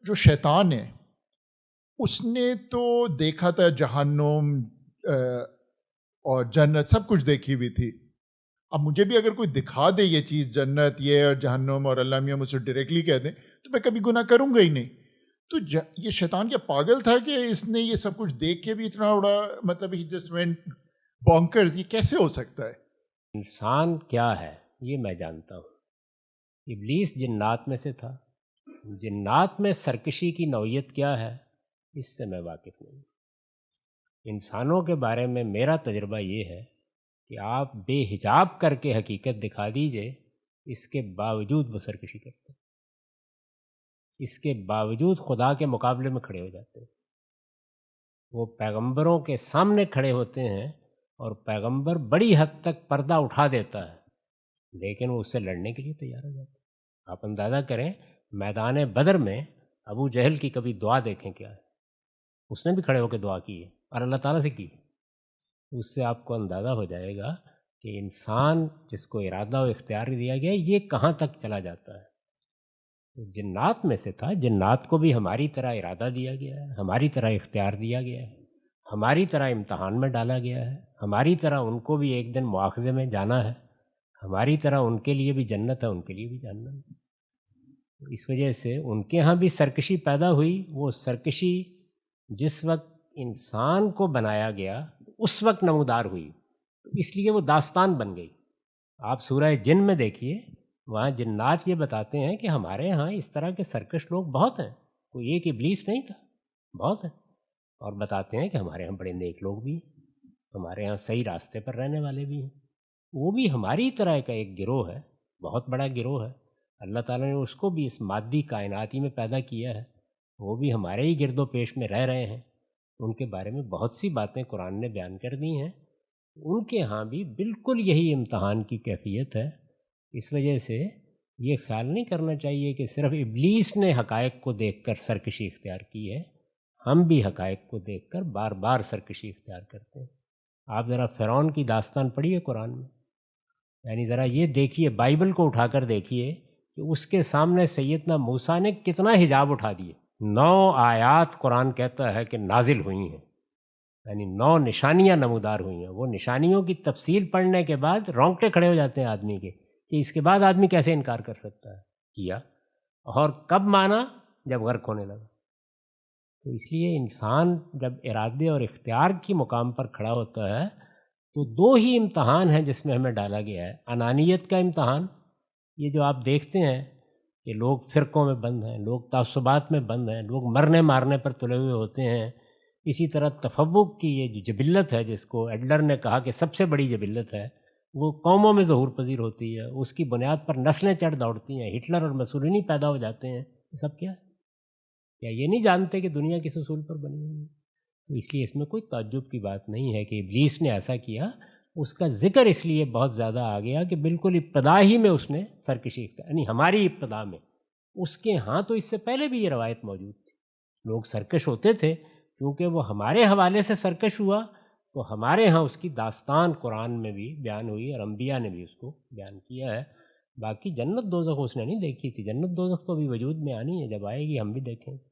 جو شیطان ہے اس نے تو دیکھا تھا جہنم اور جنت سب کچھ دیکھی ہوئی تھی. اب مجھے بھی اگر کوئی دکھا دے یہ چیز جنت یہ اور جہنم اور اللہ میاں مجھ سے ڈائریکٹلی کہہ دیں تو میں کبھی گناہ کروں گا ہی نہیں. تو یہ شیطان کیا پاگل تھا کہ اس نے یہ سب کچھ دیکھ کے بھی اتنا بڑا مطلب ہی جسٹ وینٹ بونکرز؟ یہ کیسے ہو سکتا ہے؟ انسان کیا ہے یہ میں جانتا ہوں. ابلیس جنات میں سے تھا. جنات میں سرکشی کی نوعیت کیا ہے اس سے میں واقف نہیں. انسانوں کے بارے میں میرا تجربہ یہ ہے کہ آپ بے حجاب کر کے حقیقت دکھا دیجئے، اس کے باوجود وہ سرکشی کرتے ہیں، اس کے باوجود خدا کے مقابلے میں کھڑے ہو جاتے ہیں. وہ پیغمبروں کے سامنے کھڑے ہوتے ہیں اور پیغمبر بڑی حد تک پردہ اٹھا دیتا ہے لیکن وہ اس سے لڑنے کے لیے تیار ہو جاتا ہے. آپ اندازہ کریں میدان بدر میں ابو جہل کی کبھی دعا دیکھیں کیا ہے. اس نے بھی کھڑے ہو کے دعا کی ہے اور اللہ تعالیٰ سے کی. اس سے آپ کو اندازہ ہو جائے گا کہ انسان جس کو ارادہ و اختیار دیا گیا یہ کہاں تک چلا جاتا ہے. تو جنات میں سے تھا. جنات کو بھی ہماری طرح ارادہ دیا گیا ہے، ہماری طرح اختیار دیا گیا ہے، ہماری طرح امتحان میں ڈالا گیا ہے، ہماری طرح ان کو بھی ایک دن مواخذے میں جانا ہے، ہماری طرح ان کے لیے بھی جنت ہے، ان کے لیے بھی جہنم ہے. اس وجہ سے ان کے ہاں بھی سرکشی پیدا ہوئی. وہ سرکشی جس وقت انسان کو بنایا گیا اس وقت نمودار ہوئی، تو اس لیے وہ داستان بن گئی. آپ سورہ جن میں دیکھیے، وہاں جنات یہ بتاتے ہیں کہ ہمارے ہاں اس طرح کے سرکش لوگ بہت ہیں، کوئی ایک ابلیس نہیں تھا، بہت ہیں. اور بتاتے ہیں کہ ہمارے ہاں بڑے نیک لوگ بھی ہیں، ہمارے ہاں صحیح راستے پر رہنے والے بھی ہیں. وہ بھی ہماری طرح کا ایک گروہ ہے، بہت بڑا گروہ ہے. اللہ تعالیٰ نے اس کو بھی اس مادی کائناتی میں پیدا کیا ہے، وہ بھی ہمارے ہی گرد و پیش میں رہ رہے ہیں. ان کے بارے میں بہت سی باتیں قرآن نے بیان کر دی ہیں. ان کے ہاں بھی بالکل یہی امتحان کی کیفیت ہے. اس وجہ سے یہ خیال نہیں کرنا چاہیے کہ صرف ابلیس نے حقائق کو دیکھ کر سرکشی اختیار کی ہے. ہم بھی حقائق کو دیکھ کر بار بار سرکشی اختیار کرتے ہیں. آپ ذرا فرعون کی داستان پڑھیے قرآن میں، یعنی ذرا یہ دیکھیے، بائبل کو اٹھا کر دیکھیے کہ اس کے سامنے سیدنا موسیٰ نے کتنا حجاب اٹھا دیے. 9 آیات قرآن کہتا ہے کہ نازل ہوئی ہیں، یعنی 9 نشانیاں نمودار ہوئی ہیں. وہ نشانیوں کی تفصیل پڑھنے کے بعد رونگٹے کھڑے ہو جاتے ہیں آدمی کے کہ اس کے بعد آدمی کیسے انکار کر سکتا ہے. کیا اور کب مانا؟ جب غرق ہونے لگا. تو اس لیے انسان جب ارادے اور اختیار کی مقام پر کھڑا ہوتا ہے تو 2 ہی امتحان ہیں جس میں ہمیں ڈالا گیا ہے. انانیت کا امتحان، یہ جو آپ دیکھتے ہیں کہ لوگ فرقوں میں بند ہیں، لوگ تعصبات میں بند ہیں، لوگ مرنے مارنے پر تلے ہوئے ہوتے ہیں. اسی طرح تفوق کی یہ جو جبلت ہے جس کو ایڈلر نے کہا کہ سب سے بڑی جبلت ہے، وہ قوموں میں ظہور پذیر ہوتی ہے. اس کی بنیاد پر نسلیں چڑھ دوڑتی ہیں، ہٹلر اور مسولینی پیدا ہو جاتے ہیں. یہ سب کیا ہے؟ کیا یہ نہیں جانتے کہ دنیا کس اصول پر بنی ہوئی ہے؟ تو اس لیے اس میں کوئی تعجب کی بات نہیں ہے کہ ابلیس نے ایسا کیا. اس کا ذکر اس لیے بہت زیادہ آ گیا کہ بالکل ابتدا ہی میں اس نے سرکشی اختیار، یعنی ہماری ابتدا میں. اس کے ہاں تو اس سے پہلے بھی یہ روایت موجود تھی، لوگ سرکش ہوتے تھے. کیونکہ وہ ہمارے حوالے سے سرکش ہوا تو ہمارے ہاں اس کی داستان قرآن میں بھی بیان ہوئی اور انبیاء نے بھی اس کو بیان کیا ہے. باقی جنت دوزخ اس نے نہیں دیکھی تھی. جنت دوزخ تو ابھی وجود میں آنی ہے، جب آئے گی ہم بھی دیکھیں گے.